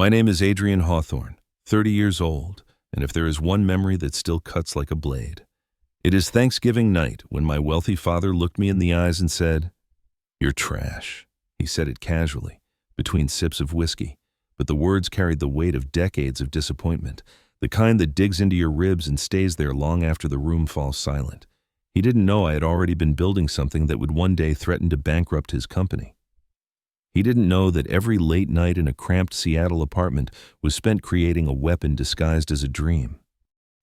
My name is Adrian Hawthorne, 30 years old, and if there is one memory that still cuts like a blade, it is Thanksgiving night when my wealthy father looked me in the eyes and said, "You're trash." He said it casually, between sips of whiskey, but the words carried the weight of decades of disappointment, the kind that digs into your ribs and stays there long after the room falls silent. He didn't know I had already been building something that would one day threaten to bankrupt his company. He didn't know that every late night in a cramped Seattle apartment was spent creating a weapon disguised as a dream.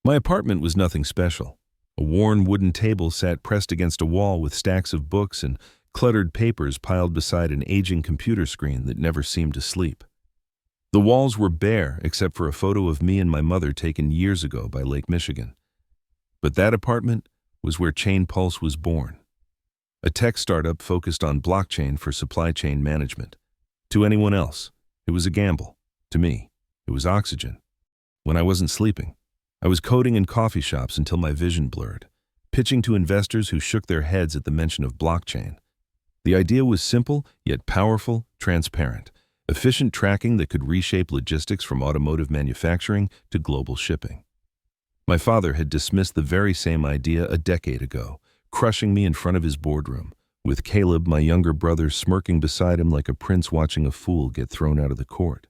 My apartment was nothing special. A worn wooden table sat pressed against a wall with stacks of books and cluttered papers piled beside an aging computer screen that never seemed to sleep. The walls were bare except for a photo of me and my mother taken years ago by Lake Michigan. But that apartment was where Chain Pulse was born, a tech startup focused on blockchain for supply chain management. To anyone else, it was a gamble. To me, it was oxygen. When I wasn't sleeping, I was coding in coffee shops until my vision blurred, pitching to investors who shook their heads at the mention of blockchain. The idea was simple, yet powerful, transparent, efficient tracking that could reshape logistics from automotive manufacturing to global shipping. My father had dismissed the very same idea a decade ago, crushing me in front of his boardroom, with Caleb, my younger brother, smirking beside him like a prince watching a fool get thrown out of the court.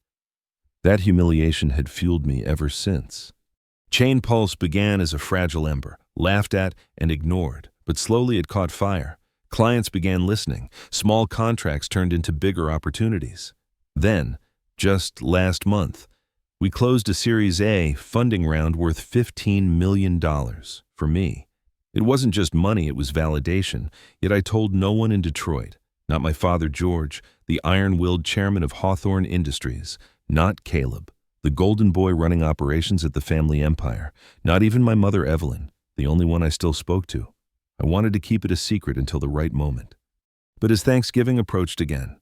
That humiliation had fueled me ever since. Chain Pulse began as a fragile ember, laughed at and ignored, but slowly it caught fire. Clients began listening. Small contracts turned into bigger opportunities. Then, just last month, we closed a Series A funding round worth $15 million for me. It wasn't just money, it was validation, yet I told no one in Detroit, not my father George, the iron-willed chairman of Hawthorne Industries, not Caleb, the golden boy running operations at the family empire, not even my mother Evelyn, the only one I still spoke to. I wanted to keep it a secret until the right moment. But as Thanksgiving approached again,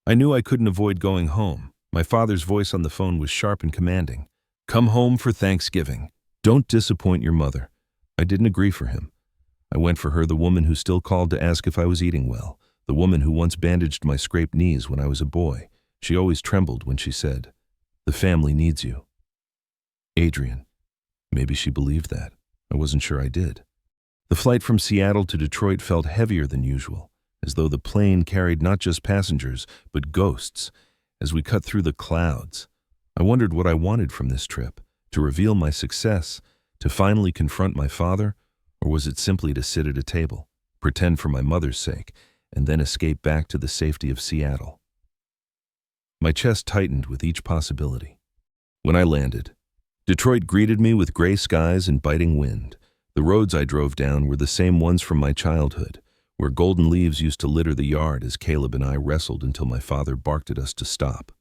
I knew I couldn't avoid going home. My father's voice on the phone was sharp and commanding. "Come home for Thanksgiving. Don't disappoint your mother." I didn't agree for him. I went for her, the woman who still called to ask if I was eating well, the woman who once bandaged my scraped knees when I was a boy. She always trembled when she said, "The family needs you." Adrian. Maybe she believed that. I wasn't sure I did. The flight from Seattle to Detroit felt heavier than usual, as though the plane carried not just passengers, but ghosts. As we cut through the clouds, I wondered what I wanted from this trip, to reveal my success, to finally confront my father, or was it simply to sit at a table, pretend for my mother's sake, and then escape back to the safety of Seattle? My chest tightened with each possibility. When I landed, Detroit greeted me with gray skies and biting wind. The roads I drove down were the same ones from my childhood, where golden leaves used to litter the yard as Caleb and I wrestled until my father barked at us to stop.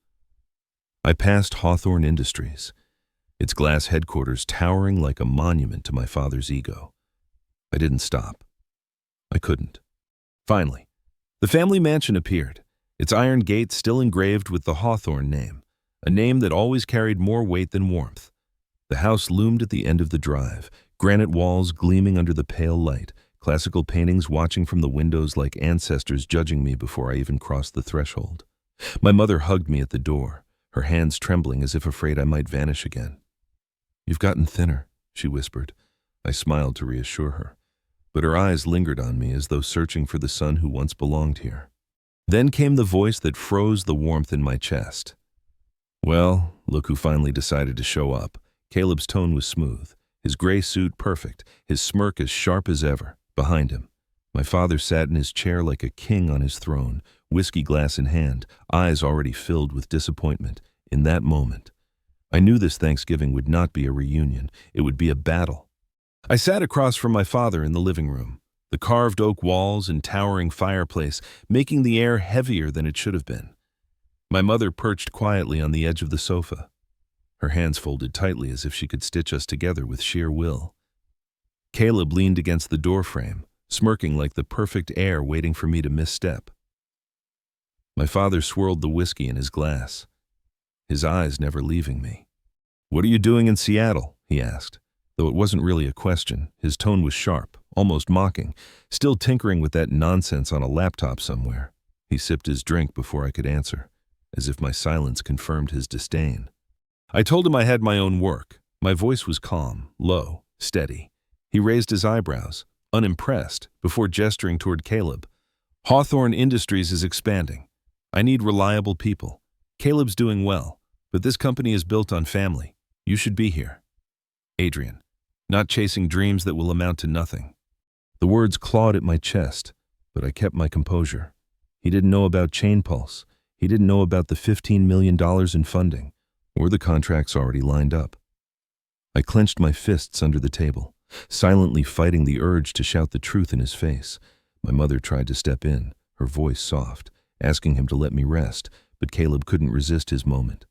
I passed Hawthorne Industries, its glass headquarters towering like a monument to my father's ego. I didn't stop. I couldn't. Finally, the family mansion appeared, its iron gates still engraved with the Hawthorne name, a name that always carried more weight than warmth. The house loomed at the end of the drive, granite walls gleaming under the pale light, classical paintings watching from the windows like ancestors judging me before I even crossed the threshold. My mother hugged me at the door, her hands trembling as if afraid I might vanish again. "You've gotten thinner," she whispered. I smiled to reassure her, but her eyes lingered on me as though searching for the son who once belonged here. Then came the voice that froze the warmth in my chest. "Well, look who finally decided to show up." Caleb's tone was smooth, his gray suit perfect, his smirk as sharp as ever. Behind him, my father sat in his chair like a king on his throne, whiskey glass in hand, eyes already filled with disappointment. In that moment, I knew this Thanksgiving would not be a reunion, it would be a battle. I sat across from my father in the living room, the carved oak walls and towering fireplace making the air heavier than it should have been. My mother perched quietly on the edge of the sofa, her hands folded tightly as if she could stitch us together with sheer will. Caleb leaned against the doorframe, smirking like the perfect heir waiting for me to misstep. My father swirled the whiskey in his glass, his eyes never leaving me. "What are you doing in Seattle?" he asked. Though it wasn't really a question, his tone was sharp, almost mocking, still tinkering with that nonsense on a laptop somewhere. He sipped his drink before I could answer. as if my silence confirmed his disdain. I told him I had my own work. My voice was calm, low, steady. He raised his eyebrows, unimpressed, before gesturing toward Caleb. Hawthorne Industries is expanding. I need reliable people. Caleb's doing well, but this company is built on family. You should be here. Adrian, not chasing dreams that will amount to nothing. The words clawed at my chest, but I kept my composure. He didn't know about Chain Pulse. He didn't know about the $15 million in funding, or the contracts already lined up. I clenched my fists under the table, silently fighting the urge to shout the truth in his face. My mother tried to step in, her voice soft, asking him to let me rest, but Caleb couldn't resist his moment.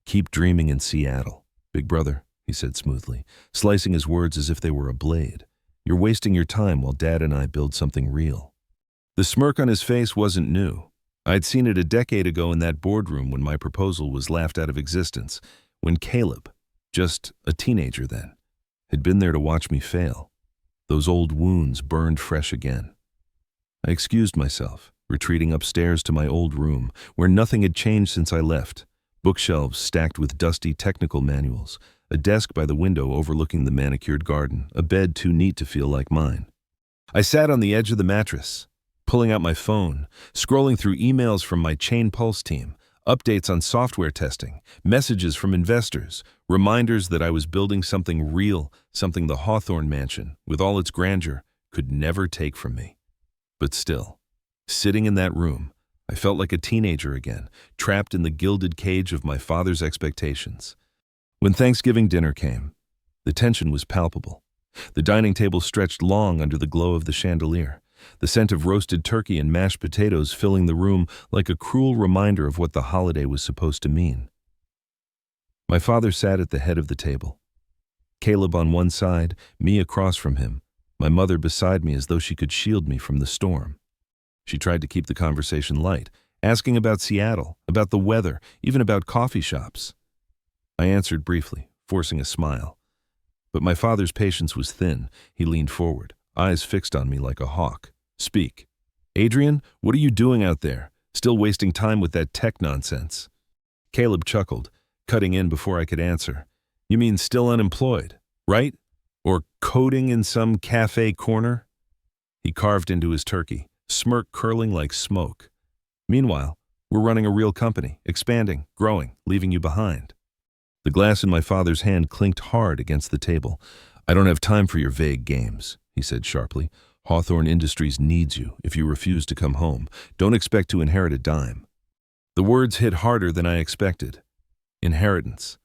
Keep dreaming in Seattle, big brother, he said smoothly, slicing his words as if they were a blade. You're wasting your time while Dad and I build something real. The smirk on his face wasn't new. I'd seen it a decade ago in that boardroom when my proposal was laughed out of existence, when Caleb, just a teenager then, had been there to watch me fail. Those old wounds burned fresh again. I excused myself, retreating upstairs to my old room, where nothing had changed since I left. Bookshelves stacked with dusty technical manuals, a desk by the window overlooking the manicured garden, a bed too neat to feel like mine. I sat on the edge of the mattress, pulling out my phone, scrolling through emails from my Chain Pulse team, updates on software testing, messages from investors, reminders that I was building something real, something the Hawthorne Mansion, with all its grandeur, could never take from me. But still, sitting in that room, I felt like a teenager again, trapped in the gilded cage of my father's expectations. When Thanksgiving dinner came, the tension was palpable. The dining table stretched long under the glow of the chandelier, the scent of roasted turkey and mashed potatoes filling the room like a cruel reminder of what the holiday was supposed to mean. My father sat at the head of the table. Caleb on one side, me across from him, my mother beside me as though she could shield me from the storm. She tried to keep the conversation light, asking about Seattle, about the weather, even about coffee shops. I answered briefly, forcing a smile. But my father's patience was thin. He leaned forward, eyes fixed on me like a hawk. Speak. Adrian, what are you doing out there? Still wasting time with that tech nonsense? Caleb chuckled, cutting in before I could answer. You mean still unemployed, right? Or coding in some cafe corner? He carved into his turkey, smirk curling like smoke. Meanwhile, we're running a real company, expanding, growing, leaving you behind. The glass in my father's hand clinked hard against the table. I don't have time for your vague games, he said sharply. Hawthorne Industries needs you if you refuse to come home. Don't expect to inherit a dime. The words hit harder than I expected. Inheritance.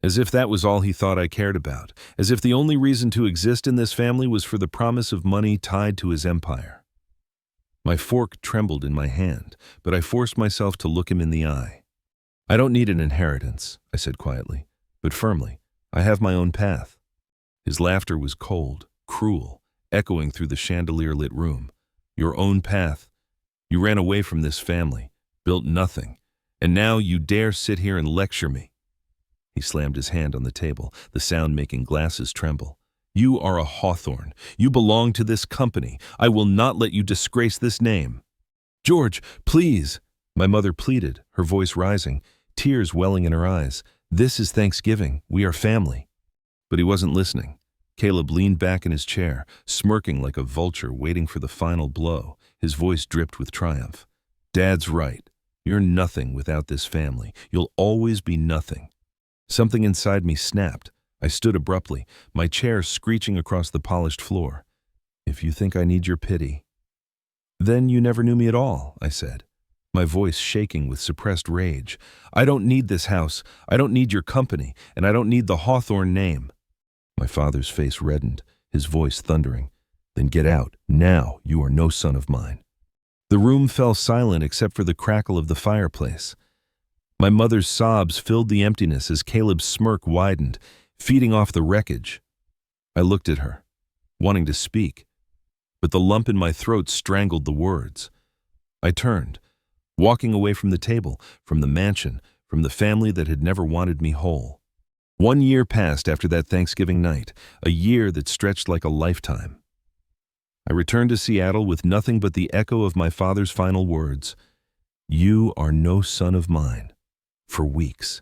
As if that was all he thought I cared about. As if the only reason to exist in this family was for the promise of money tied to his empire. My fork trembled in my hand, but I forced myself to look him in the eye. I don't need an inheritance, I said quietly, but firmly. I have my own path. His laughter was cold, cruel, echoing through the chandelier-lit room. Your own path. You ran away from this family, built nothing, and now you dare sit here and lecture me. He slammed his hand on the table, the sound making glasses tremble. You are a Hawthorne. You belong to this company. I will not let you disgrace this name. George, please, my mother pleaded, her voice rising, tears welling in her eyes. This is Thanksgiving. We are family. But he wasn't listening. Caleb leaned back in his chair, smirking like a vulture waiting for the final blow. His voice dripped with triumph. Dad's right. You're nothing without this family. You'll always be nothing. Something inside me snapped. I stood abruptly, my chair screeching across the polished floor. If you think I need your pity, then you never knew me at all, I said, my voice shaking with suppressed rage. I don't need this house, I don't need your company, and I don't need the Hawthorne name. My father's face reddened, his voice thundering. Then get out, now, you are no son of mine. The room fell silent except for the crackle of the fireplace. My mother's sobs filled the emptiness as Caleb's smirk widened, feeding off the wreckage. I looked at her, wanting to speak, but the lump in my throat strangled the words. I turned, walking away from the table, from the mansion, from the family that had never wanted me whole. 1 year passed after that Thanksgiving night, a year that stretched like a lifetime. I returned to Seattle with nothing but the echo of my father's final words. "You are no son of mine." For weeks.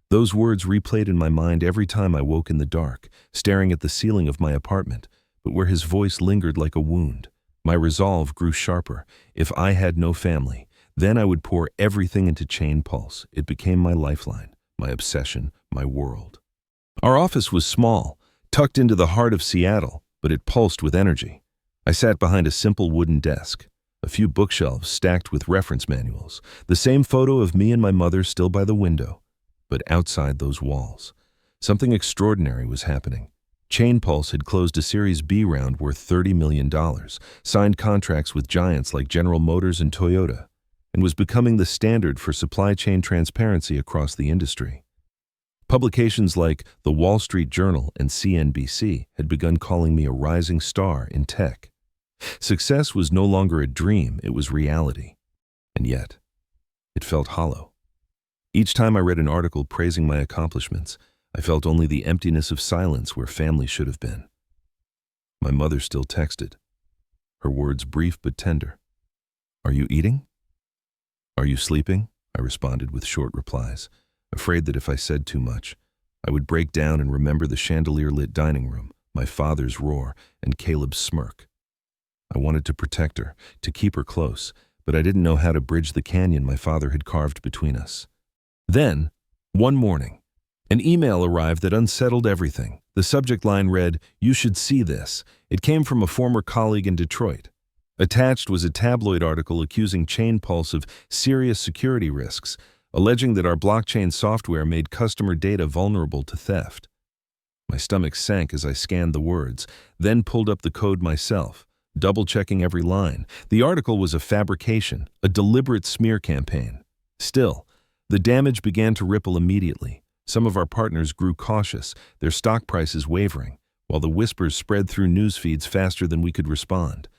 Those words replayed in my mind every time I woke in the dark, staring at the ceiling of my apartment, but where his voice lingered like a wound. My resolve grew sharper. If I had no family, then I would pour everything into Chain Pulse. It became my lifeline, my obsession, my world. Our office was small, tucked into the heart of Seattle, but it pulsed with energy. I sat behind a simple wooden desk, a few bookshelves stacked with reference manuals, the same photo of me and my mother still by the window. But outside those walls, something extraordinary was happening. Chain Pulse had closed a Series B round worth $30 million, signed contracts with giants like General Motors and Toyota, and was becoming the standard for supply chain transparency across the industry. Publications like The Wall Street Journal and CNBC had begun calling me a rising star in tech. Success was no longer a dream, it was reality. And yet, it felt hollow. Each time I read an article praising my accomplishments, I felt only the emptiness of silence where family should have been. My mother still texted, her words brief but tender. "Are you eating? Are you sleeping?" I responded with short replies, afraid that if I said too much, I would break down and remember the chandelier-lit dining room, my father's roar, and Caleb's smirk. I wanted to protect her, to keep her close, but I didn't know how to bridge the canyon my father had carved between us. Then, one morning, an email arrived that unsettled everything. The subject line read, "You should see this." It came from a former colleague in Detroit. Attached was a tabloid article accusing Chain Pulse of serious security risks, alleging that our blockchain software made customer data vulnerable to theft. My stomach sank as I scanned the words, then pulled up the code myself, double-checking every line. The article was a fabrication, a deliberate smear campaign. Still, the damage began to ripple immediately. Some of our partners grew cautious, their stock prices wavering, while the whispers spread through news feeds faster than we could respond.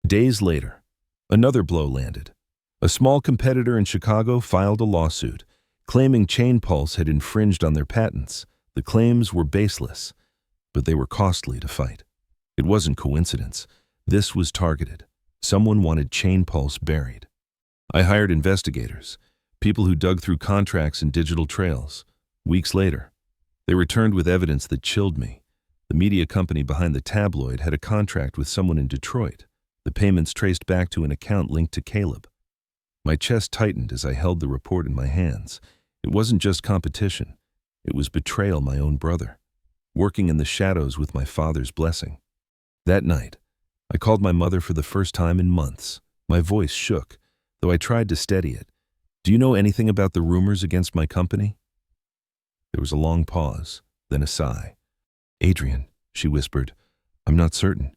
Days later, another blow landed. A small competitor in Chicago filed a lawsuit, claiming Chain Pulse had infringed on their patents. The claims were baseless, but they were costly to fight. It wasn't coincidence. This was targeted. Someone wanted Chain Pulse buried. I hired investigators, people who dug through contracts and digital trails. Weeks later, they returned with evidence that chilled me. The media company behind the tabloid had a contract with someone in Detroit. The payments traced back to an account linked to Caleb. My chest tightened as I held the report in my hands. It wasn't just competition. It was betrayal my own brother, working in the shadows with my father's blessing. That night, I called my mother for the first time in months. My voice shook, though I tried to steady it. "Do you know anything about the rumors against my company?" There was a long pause, then a sigh. "Adrian," she whispered, "I'm not certain,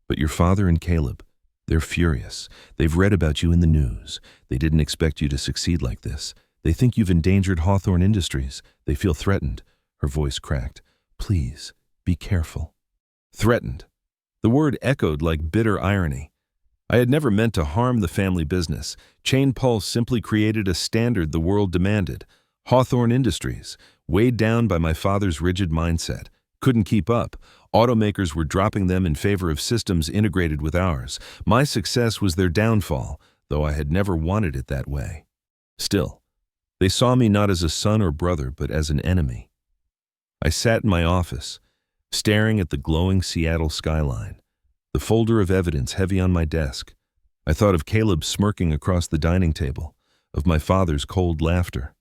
but your father and Caleb, they're furious. They've read about you in the news. They didn't expect you to succeed like this. They think you've endangered Hawthorne Industries. They feel threatened." Her voice cracked. "Please, be careful." Threatened. The word echoed like bitter irony. I had never meant to harm the family business. Chain Pulse simply created a standard the world demanded. Hawthorne Industries, weighed down by my father's rigid mindset, couldn't keep up. Automakers were dropping them in favor of systems integrated with ours. My success was their downfall, though I had never wanted it that way. Still, they saw me not as a son or brother, but as an enemy. I sat in my office, staring at the glowing Seattle skyline, the folder of evidence heavy on my desk. I thought of Caleb smirking across the dining table, of my father's cold laughter.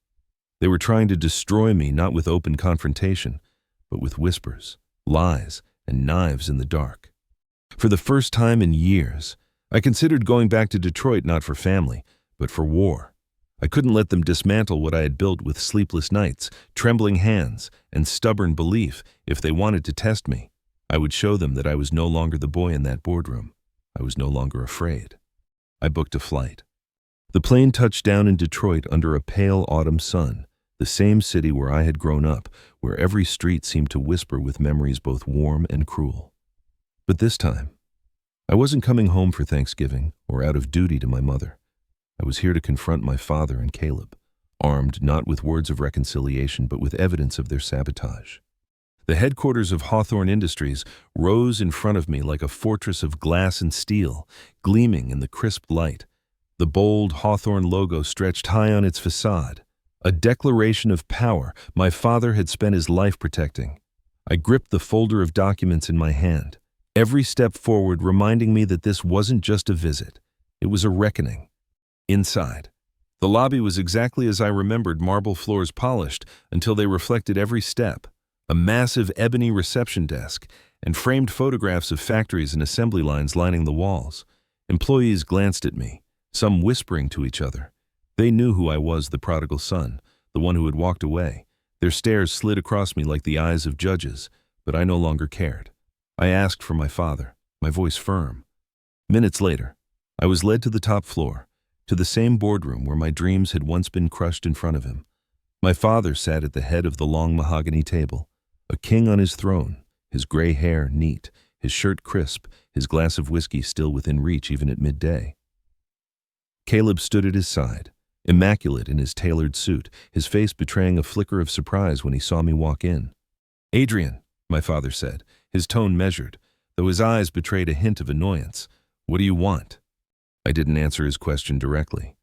They were trying to destroy me not with open confrontation, but with whispers, lies, and knives in the dark. For the first time in years, I considered going back to Detroit not for family, but for war. I couldn't let them dismantle what I had built with sleepless nights, trembling hands, and stubborn belief. If they wanted to test me, I would show them that I was no longer the boy in that boardroom. I was no longer afraid. I booked a flight. The plane touched down in Detroit under a pale autumn sun, the same city where I had grown up, where every street seemed to whisper with memories both warm and cruel. But this time, I wasn't coming home for Thanksgiving or out of duty to my mother. I was here to confront my father and Caleb, armed not with words of reconciliation but with evidence of their sabotage. The headquarters of Hawthorne Industries rose in front of me like a fortress of glass and steel, gleaming in the crisp light. The bold Hawthorne logo stretched high on its facade, a declaration of power my father had spent his life protecting. I gripped the folder of documents in my hand, every step forward reminding me that this wasn't just a visit, it was a reckoning. Inside, the lobby was exactly as I remembered, marble floors polished until they reflected every step, a massive ebony reception desk, and framed photographs of factories and assembly lines lining the walls. Employees glanced at me, some whispering to each other. They knew who I was, the prodigal son, the one who had walked away. Their stares slid across me like the eyes of judges, but I no longer cared. I asked for my father, my voice firm. Minutes later, I was led to the top floor, to the same boardroom where my dreams had once been crushed in front of him. My father sat at the head of the long mahogany table, a king on his throne, his gray hair neat, his shirt crisp, his glass of whiskey still within reach even at midday. Caleb stood at his side, immaculate in his tailored suit, his face betraying a flicker of surprise when he saw me walk in. "Adrian," my father said, his tone measured, though his eyes betrayed a hint of annoyance. "What do you want?" I didn't answer his question directly.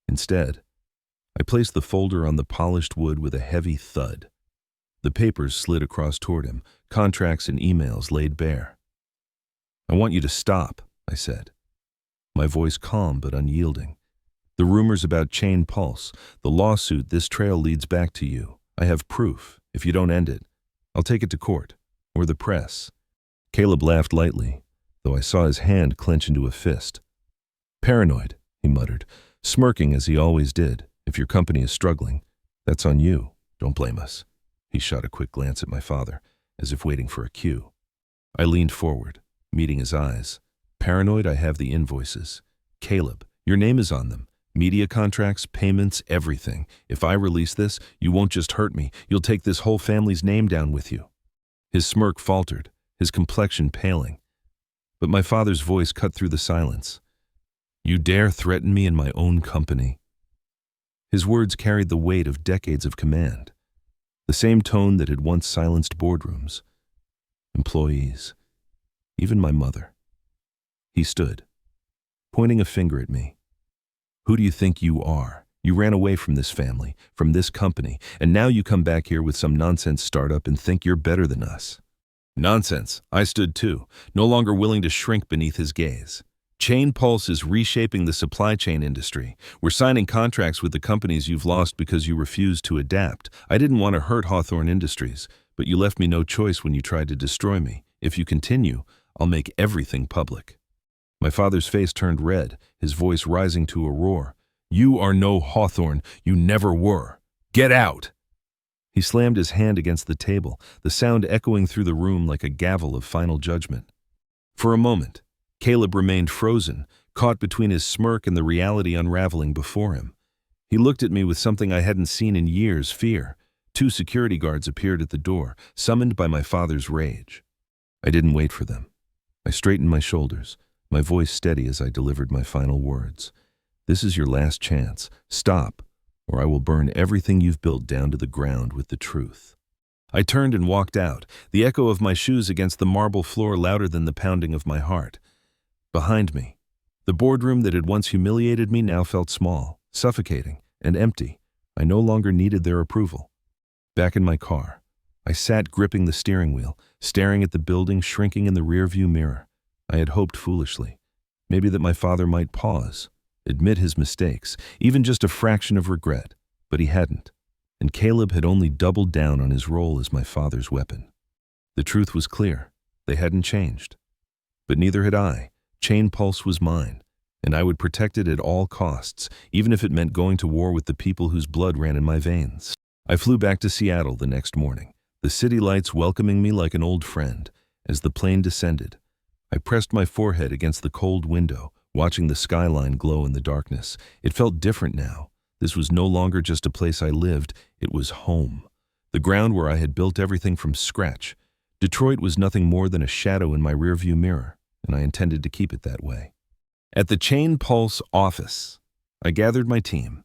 Instead, I placed the folder on the polished wood with a heavy thud. The papers slid across toward him, contracts and emails laid bare. "I want you to stop," I said, my voice calm but unyielding. "The rumors about Chain Pulse, the lawsuit, this trail leads back to you. I have proof. If you don't end it, I'll take it to court, or the press." Caleb laughed lightly, though I saw his hand clench into a fist. "Paranoid," he muttered, smirking as he always did. "If your company is struggling, that's on you. Don't blame us." He shot a quick glance at my father, as if waiting for a cue. I leaned forward, meeting his eyes. "Paranoid, I have the invoices. Caleb, your name is on them. Media contracts, payments, everything. If I release this, you won't just hurt me, you'll take this whole family's name down with you." His smirk faltered, his complexion paling. But my father's voice cut through the silence. "You dare threaten me in my own company?" His words carried the weight of decades of command, the same tone that had once silenced boardrooms, employees, even my mother. He stood, pointing a finger at me. "Who do you think you are? You ran away from this family, from this company, and now you come back here with some nonsense startup and think you're better than us." Nonsense. I stood too, no longer willing to shrink beneath his gaze. Chain Pulse is reshaping the supply chain industry. We're signing contracts with the companies you've lost because you refused to adapt. I didn't want to hurt Hawthorne Industries, but you left me no choice when you tried to destroy me. If you continue, I'll make everything public. My father's face turned red, his voice rising to a roar. "You are no Hawthorne. You never were. Get out!" He slammed his hand against the table, the sound echoing through the room like a gavel of final judgment. For a moment, Caleb remained frozen, caught between his smirk and the reality unraveling before him. He looked at me with something I hadn't seen in years, fear. 2 security guards appeared at the door, summoned by my father's rage. I didn't wait for them. I straightened my shoulders, my voice steady as I delivered my final words. "This is your last chance. Stop, or I will burn everything you've built down to the ground with the truth." I turned and walked out, the echo of my shoes against the marble floor louder than the pounding of my heart. Behind me, the boardroom that had once humiliated me now felt small, suffocating, and empty. I no longer needed their approval. Back in my car, I sat gripping the steering wheel, staring at the building shrinking in the rearview mirror. I had hoped foolishly, maybe that my father might pause, admit his mistakes, even just a fraction of regret, but he hadn't. And Caleb had only doubled down on his role as my father's weapon. The truth was clear. They hadn't changed. But neither had I. Chain Pulse was mine, and I would protect it at all costs, even if it meant going to war with the people whose blood ran in my veins. I flew back to Seattle the next morning, the city lights welcoming me like an old friend. As the plane descended, I pressed my forehead against the cold window, watching the skyline glow in the darkness. It felt different now. This was no longer just a place I lived, it was home. The ground where I had built everything from scratch. Detroit was nothing more than a shadow in my rearview mirror, and I intended to keep it that way. At the Chain Pulse office, I gathered my team.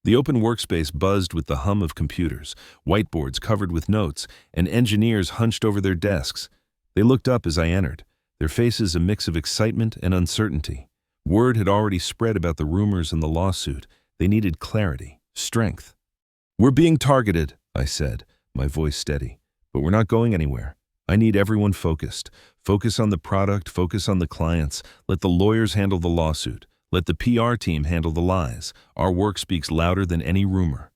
The open workspace buzzed with the hum of computers, whiteboards covered with notes, and engineers hunched over their desks. They looked up as I entered, their faces a mix of excitement and uncertainty. Word had already spread about the rumors and the lawsuit. They needed clarity, strength. "We're being targeted," I said, my voice steady. "But we're not going anywhere. I need everyone focused. Focus on the product, focus on the clients. Let the lawyers handle the lawsuit. Let the PR team handle the lies. Our work speaks louder than any rumor."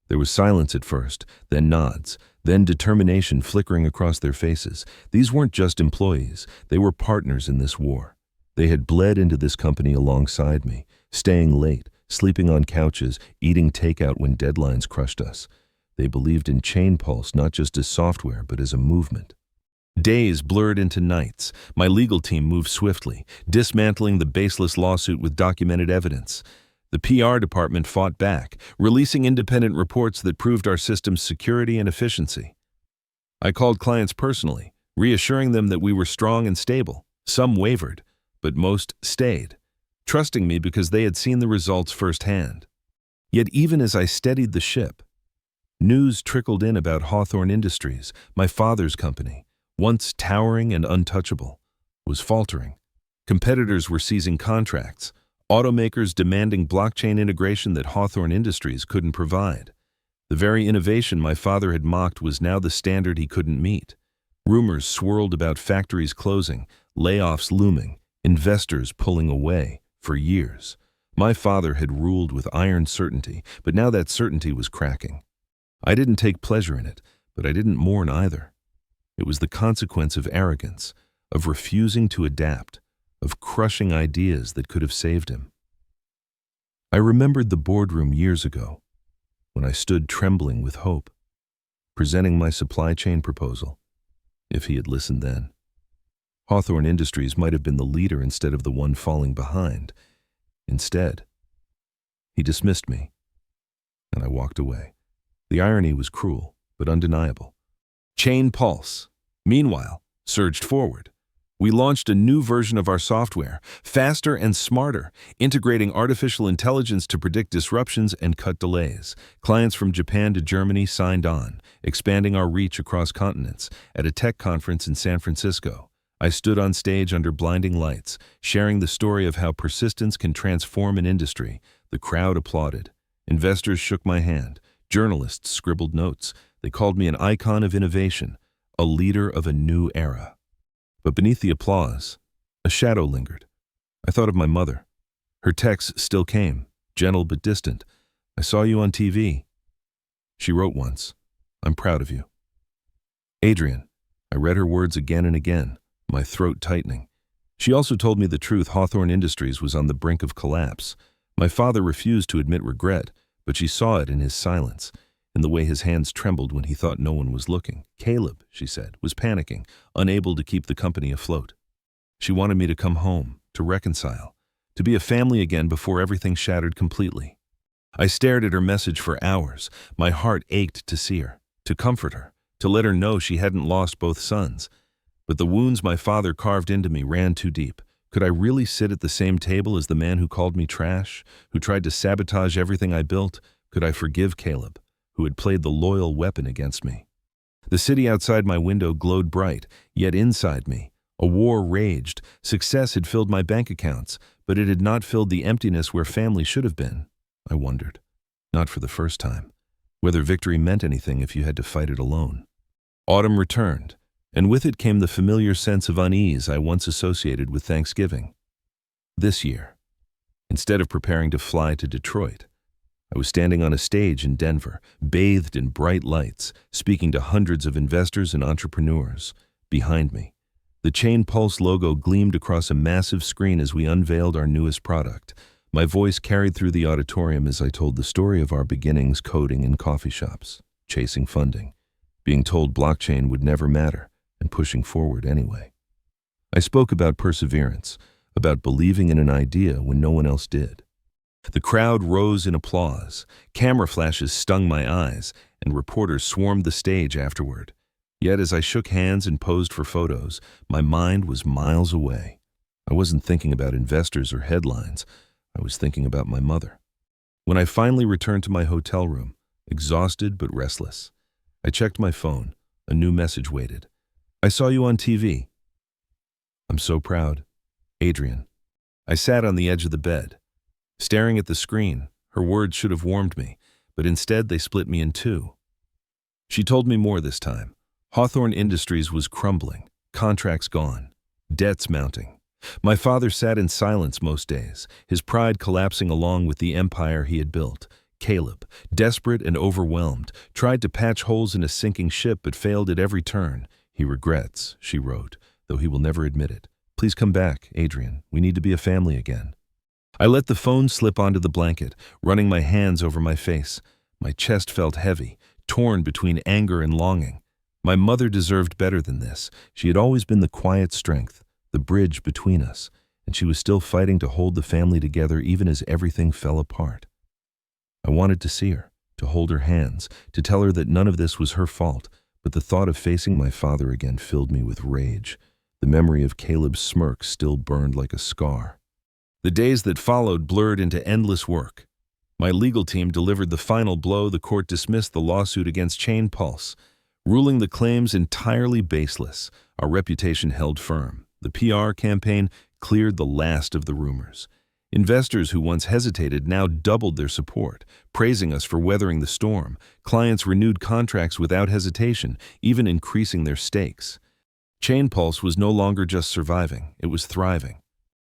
There was silence at first, then nods, then determination flickering across their faces. These weren't just employees. They were partners in this war. They had bled into this company alongside me, staying late, sleeping on couches, eating takeout when deadlines crushed us. They believed in Chain Pulse not just as software, but as a movement. Days blurred into nights. My legal team moved swiftly, dismantling the baseless lawsuit with documented evidence. The PR department fought back, releasing independent reports that proved our system's security and efficiency. I called clients personally, reassuring them that we were strong and stable. Some wavered, but most stayed, trusting me because they had seen the results firsthand. Yet even as I steadied the ship, news trickled in about Hawthorne Industries, my father's company, once towering and untouchable, was faltering. Competitors were seizing contracts, automakers demanding blockchain integration that Hawthorne Industries couldn't provide. The very innovation my father had mocked was now the standard he couldn't meet. Rumors swirled about factories closing, layoffs looming, investors pulling away. For years, my father had ruled with iron certainty, but now that certainty was cracking. I didn't take pleasure in it, but I didn't mourn either. It was the consequence of arrogance, of refusing to adapt, of crushing ideas that could have saved him. I remembered the boardroom years ago, when I stood trembling with hope, presenting my supply chain proposal, if he had listened then. Hawthorne Industries might have been the leader instead of the one falling behind. Instead, he dismissed me, and I walked away. The irony was cruel, but undeniable. Chain Pulse, meanwhile, surged forward. We launched a new version of our software, faster and smarter, integrating artificial intelligence to predict disruptions and cut delays. Clients from Japan to Germany signed on, expanding our reach across continents. At a tech conference in San Francisco, I stood on stage under blinding lights, sharing the story of how persistence can transform an industry. The crowd applauded. Investors shook my hand. Journalists scribbled notes. They called me an icon of innovation, a leader of a new era. But beneath the applause, a shadow lingered. I thought of my mother. Her texts still came, gentle but distant. "I saw you on TV." She wrote once, "I'm proud of you." Adrian. I read her words again and again, my throat tightening. She also told me the truth. Hawthorne Industries was on the brink of collapse. My father refused to admit regret, but she saw it in his silence, in the way his hands trembled when he thought no one was looking. Caleb, she said, was panicking, unable to keep the company afloat. She wanted me to come home, to reconcile, to be a family again before everything shattered completely. I stared at her message for hours. My heart ached to see her, to comfort her, to let her know she hadn't lost both sons. But the wounds my father carved into me ran too deep. Could I really sit at the same table as the man who called me trash, who tried to sabotage everything I built? Could I forgive Caleb, who had played the loyal weapon against me? The city outside my window glowed bright, yet inside me, a war raged. Success had filled my bank accounts, but it had not filled the emptiness where family should have been. I wondered, not for the first time, whether victory meant anything if you had to fight it alone. Autumn returned, and with it came the familiar sense of unease I once associated with Thanksgiving. This year, instead of preparing to fly to Detroit, I was standing on a stage in Denver, bathed in bright lights, speaking to hundreds of investors and entrepreneurs. Behind me, the Chain Pulse logo gleamed across a massive screen as we unveiled our newest product. My voice carried through the auditorium as I told the story of our beginnings coding in coffee shops, chasing funding, being told blockchain would never matter, and pushing forward anyway. I spoke about perseverance, about believing in an idea when no one else did. The crowd rose in applause, camera flashes stung my eyes, and reporters swarmed the stage afterward. Yet as I shook hands and posed for photos, my mind was miles away. I wasn't thinking about investors or headlines. I was thinking about my mother. When I finally returned to my hotel room, exhausted but restless, I checked my phone. A new message waited. "I saw you on TV." "I'm so proud. Adrian." I sat on the edge of the bed, staring at the screen. Her words should have warmed me, but instead they split me in two. She told me more this time. Hawthorne Industries was crumbling, contracts gone, debts mounting. My father sat in silence most days, his pride collapsing along with the empire he had built. Caleb, desperate and overwhelmed, tried to patch holes in a sinking ship but failed at every turn. He regrets, she wrote, though he will never admit it. Please come back, Adrian. We need to be a family again. I let the phone slip onto the blanket, running my hands over my face. My chest felt heavy, torn between anger and longing. My mother deserved better than this. She had always been the quiet strength, the bridge between us, and she was still fighting to hold the family together even as everything fell apart. I wanted to see her, to hold her hands, to tell her that none of this was her fault, but the thought of facing my father again filled me with rage. The memory of Caleb's smirk still burned like a scar. The days that followed blurred into endless work. My legal team delivered the final blow. The court dismissed the lawsuit against Chain Pulse, ruling the claims entirely baseless. Our reputation held firm. The PR campaign cleared the last of the rumors. Investors who once hesitated now doubled their support, praising us for weathering the storm. Clients renewed contracts without hesitation, even increasing their stakes. Chain Pulse was no longer just surviving, it was thriving.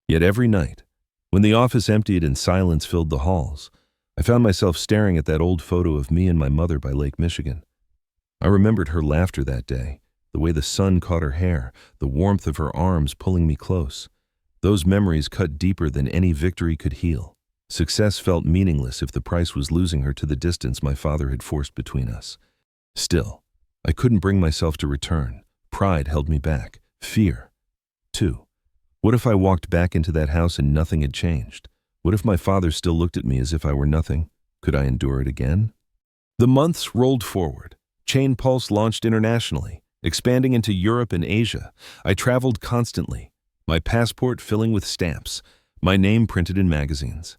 Yet every night, when the office emptied and silence filled the halls, I found myself staring at that old photo of me and my mother by Lake Michigan. I remembered her laughter that day, the way the sun caught her hair, the warmth of her arms pulling me close. Those memories cut deeper than any victory could heal. Success felt meaningless if the price was losing her to the distance my father had forced between us. Still, I couldn't bring myself to return. Pride held me back. Fear, too. What if I walked back into that house and nothing had changed? What if my father still looked at me as if I were nothing? Could I endure it again? The months rolled forward. Chain Pulse launched internationally, expanding into Europe and Asia. I traveled constantly, my passport filling with stamps, my name printed in magazines,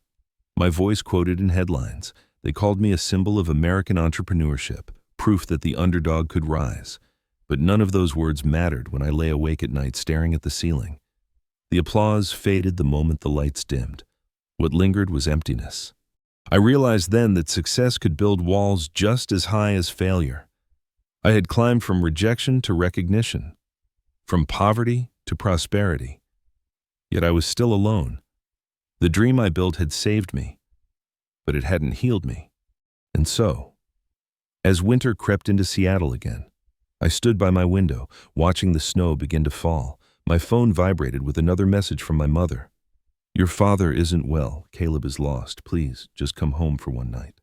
my voice quoted in headlines. They called me a symbol of American entrepreneurship, proof that the underdog could rise. But none of those words mattered when I lay awake at night staring at the ceiling. The applause faded the moment the lights dimmed. What lingered was emptiness. I realized then that success could build walls just as high as failure. I had climbed from rejection to recognition, from poverty to prosperity. Yet I was still alone. The dream I built had saved me, but it hadn't healed me. And so, as winter crept into Seattle again, I stood by my window, watching the snow begin to fall. My phone vibrated with another message from my mother. Your father isn't well. Caleb is lost. Please, just come home for one night.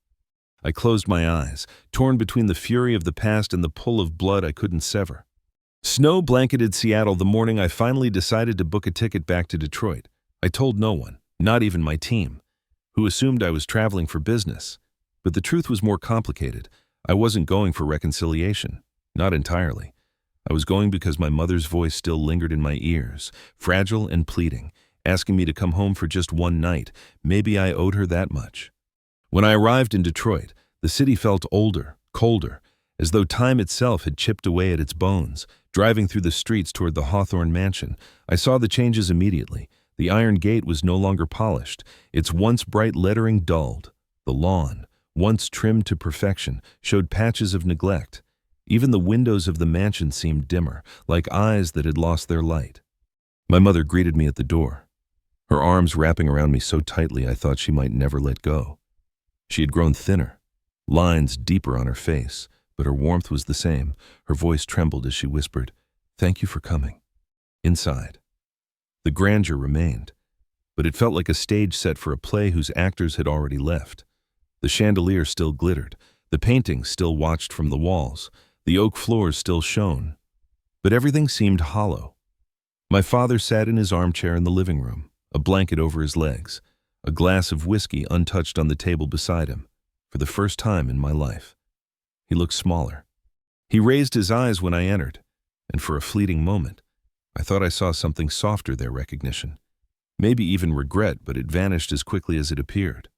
I closed my eyes, torn between the fury of the past and the pull of blood I couldn't sever. Snow blanketed Seattle the morning I finally decided to book a ticket back to Detroit. I told no one, not even my team, who assumed I was traveling for business. But the truth was more complicated. I wasn't going for reconciliation. Not entirely. I was going because my mother's voice still lingered in my ears, fragile and pleading, asking me to come home for just one night. Maybe I owed her that much. When I arrived in Detroit, the city felt older, colder, as though time itself had chipped away at its bones. Driving through the streets toward the Hawthorne mansion, I saw the changes immediately. The iron gate was no longer polished, its once bright lettering dulled. The lawn, once trimmed to perfection, showed patches of neglect. Even the windows of the mansion seemed dimmer, like eyes that had lost their light. My mother greeted me at the door, her arms wrapping around me so tightly I thought she might never let go. She had grown thinner, lines deeper on her face, but her warmth was the same. Her voice trembled as she whispered, "Thank you for coming." Inside, the grandeur remained, but it felt like a stage set for a play whose actors had already left. The chandelier still glittered, the paintings still watched from the walls, the oak floors still shone, but everything seemed hollow. My father sat in his armchair in the living room, a blanket over his legs, a glass of whiskey untouched on the table beside him. For the first time in my life, he looked smaller. He raised his eyes when I entered, and for a fleeting moment, I thought I saw something softer there, recognition. Maybe even regret, but it vanished as quickly as it appeared.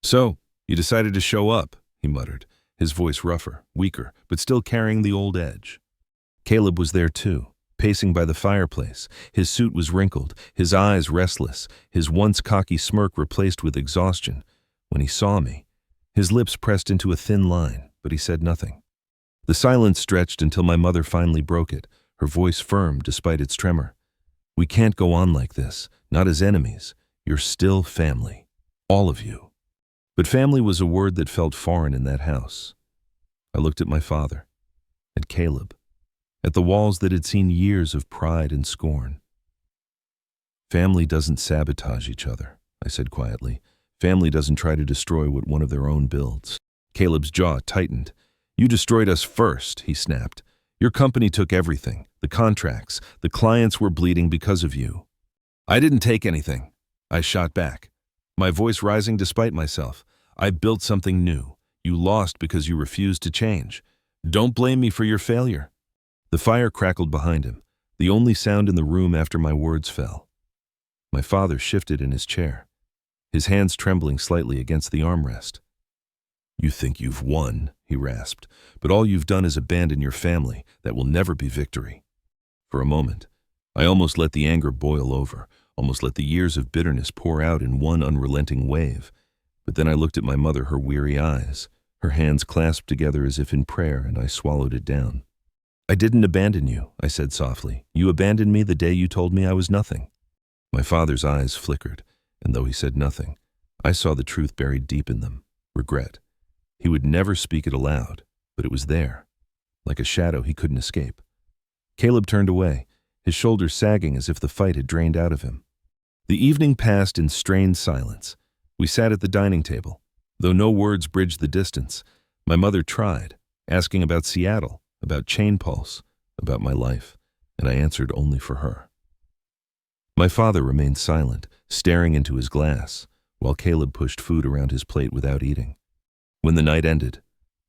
"So, you decided to show up," he muttered, his voice rougher, weaker, but still carrying the old edge. Caleb was there too, pacing by the fireplace. His suit was wrinkled, his eyes restless, his once cocky smirk replaced with exhaustion. When he saw me, his lips pressed into a thin line, but he said nothing. The silence stretched until my mother finally broke it, her voice firm despite its tremor. "We can't go on like this, not as enemies. You're still family. All of you." But family was a word that felt foreign in that house. I looked at my father, at Caleb, at the walls that had seen years of pride and scorn. "Family doesn't sabotage each other," I said quietly. "Family doesn't try to destroy what one of their own builds." Caleb's jaw tightened. "You destroyed us first," he snapped. "Your company took everything, the contracts, the clients were bleeding because of you." "I didn't take anything," I shot back, my voice rising despite myself. "I built something new. You lost because you refused to change. Don't blame me for your failure." The fire crackled behind him, the only sound in the room after my words fell. My father shifted in his chair, his hands trembling slightly against the armrest. "You think you've won," he rasped, "but all you've done is abandon your family. That will never be victory." For a moment, I almost let the anger boil over, almost let the years of bitterness pour out in one unrelenting wave. But then I looked at my mother, her weary eyes, her hands clasped together as if in prayer, and I swallowed it down. "I didn't abandon you," I said softly. "You abandoned me the day you told me I was nothing." My father's eyes flickered, and though he said nothing, I saw the truth buried deep in them: regret. He would never speak it aloud, but it was there, like a shadow he couldn't escape. Caleb turned away, his shoulders sagging as if the fight had drained out of him. The evening passed in strained silence. We sat at the dining table. Though no words bridged the distance, my mother tried, asking about Seattle, about Chain Pulse, about my life, and I answered only for her. My father remained silent, staring into his glass, while Caleb pushed food around his plate without eating. When the night ended,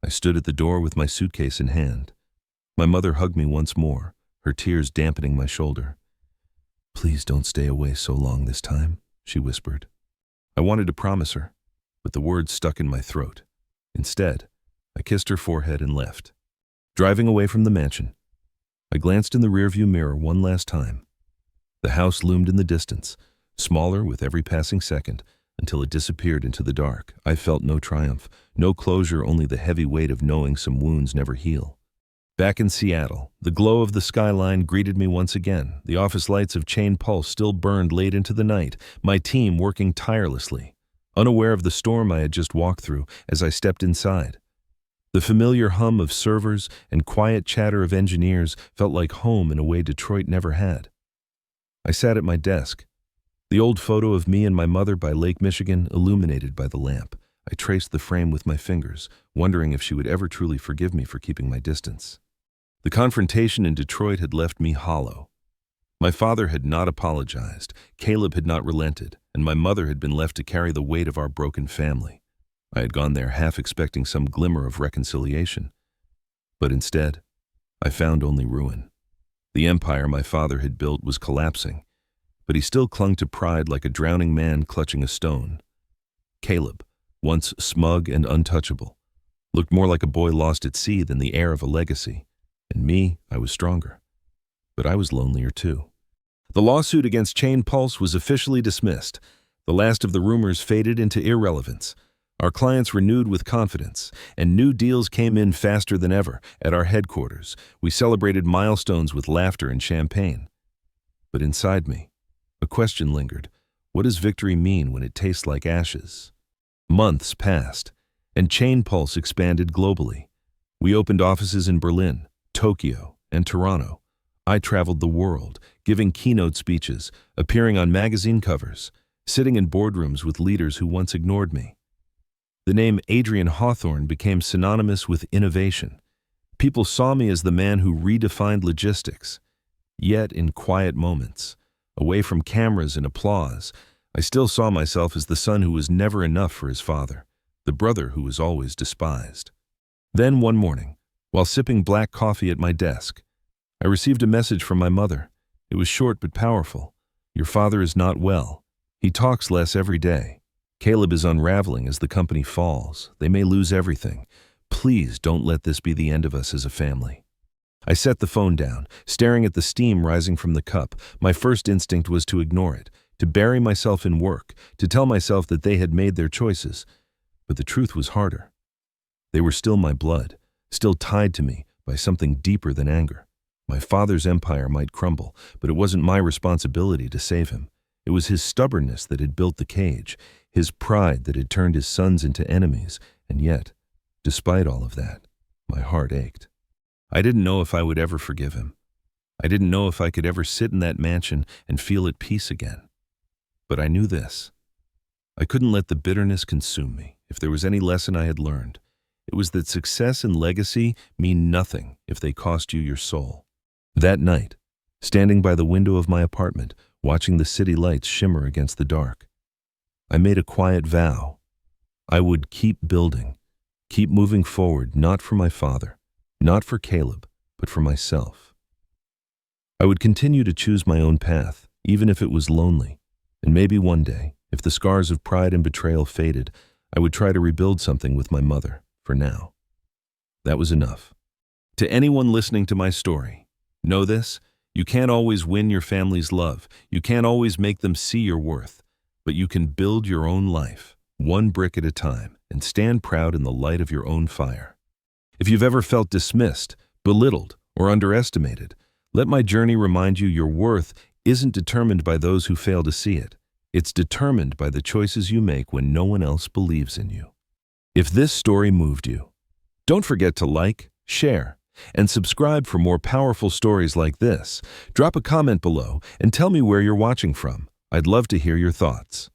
I stood at the door with my suitcase in hand. My mother hugged me once more, her tears dampening my shoulder. "Please don't stay away so long this time," she whispered. I wanted to promise her, but the words stuck in my throat. Instead, I kissed her forehead and left. Driving away from the mansion, I glanced in the rearview mirror one last time. The house loomed in the distance, smaller with every passing second, until it disappeared into the dark. I felt no triumph, no closure, only the heavy weight of knowing some wounds never heal. Back in Seattle, the glow of the skyline greeted me once again. The office lights of Chain Pulse still burned late into the night, my team working tirelessly, unaware of the storm I had just walked through as I stepped inside. The familiar hum of servers and quiet chatter of engineers felt like home in a way Detroit never had. I sat at my desk, the old photo of me and my mother by Lake Michigan illuminated by the lamp. I traced the frame with my fingers, wondering if she would ever truly forgive me for keeping my distance. The confrontation in Detroit had left me hollow. My father had not apologized, Caleb had not relented, and my mother had been left to carry the weight of our broken family. I had gone there half expecting some glimmer of reconciliation. But instead, I found only ruin. The empire my father had built was collapsing, but he still clung to pride like a drowning man clutching a stone. Caleb, once smug and untouchable, looked more like a boy lost at sea than the heir of a legacy. And me, I was stronger. But I was lonelier too. The lawsuit against Chain Pulse was officially dismissed. The last of the rumors faded into irrelevance. Our clients renewed with confidence, and new deals came in faster than ever. At our headquarters, we celebrated milestones with laughter and champagne. But inside me, a question lingered. What does victory mean when it tastes like ashes? Months passed, and Chain Pulse expanded globally. We opened offices in Berlin, Tokyo, and Toronto. I traveled the world, giving keynote speeches, appearing on magazine covers, sitting in boardrooms with leaders who once ignored me. The name Adrian Hawthorne became synonymous with innovation. People saw me as the man who redefined logistics. Yet, in quiet moments, away from cameras and applause, I still saw myself as the son who was never enough for his father, the brother who was always despised. Then one morning, while sipping black coffee at my desk, I received a message from my mother. It was short but powerful. "Your father is not well. He talks less every day. Caleb is unraveling as the company falls. They may lose everything. Please don't let this be the end of us as a family." I set the phone down, staring at the steam rising from the cup. My first instinct was to ignore it, to bury myself in work, to tell myself that they had made their choices. But the truth was harder. They were still my blood, still tied to me by something deeper than anger. My father's empire might crumble, but it wasn't my responsibility to save him. It was his stubbornness that had built the cage, his pride that had turned his sons into enemies, and yet, despite all of that, my heart ached. I didn't know if I would ever forgive him. I didn't know if I could ever sit in that mansion and feel at peace again. But I knew this. I couldn't let the bitterness consume me. If there was any lesson I had learned, it was that success and legacy mean nothing if they cost you your soul. That night, standing by the window of my apartment, watching the city lights shimmer against the dark, I made a quiet vow. I would keep building, keep moving forward, not for my father, not for Caleb, but for myself. I would continue to choose my own path, even if it was lonely, and maybe one day, if the scars of pride and betrayal faded, I would try to rebuild something with my mother, for now. That was enough. To anyone listening to my story, know this: you can't always win your family's love, you can't always make them see your worth, but you can build your own life, one brick at a time, and stand proud in the light of your own fire. If you've ever felt dismissed, belittled, or underestimated, let my journey remind you your worth isn't determined by those who fail to see it. It's determined by the choices you make when no one else believes in you. If this story moved you, don't forget to like, share, and subscribe for more powerful stories like this. Drop a comment below and tell me where you're watching from. I'd love to hear your thoughts.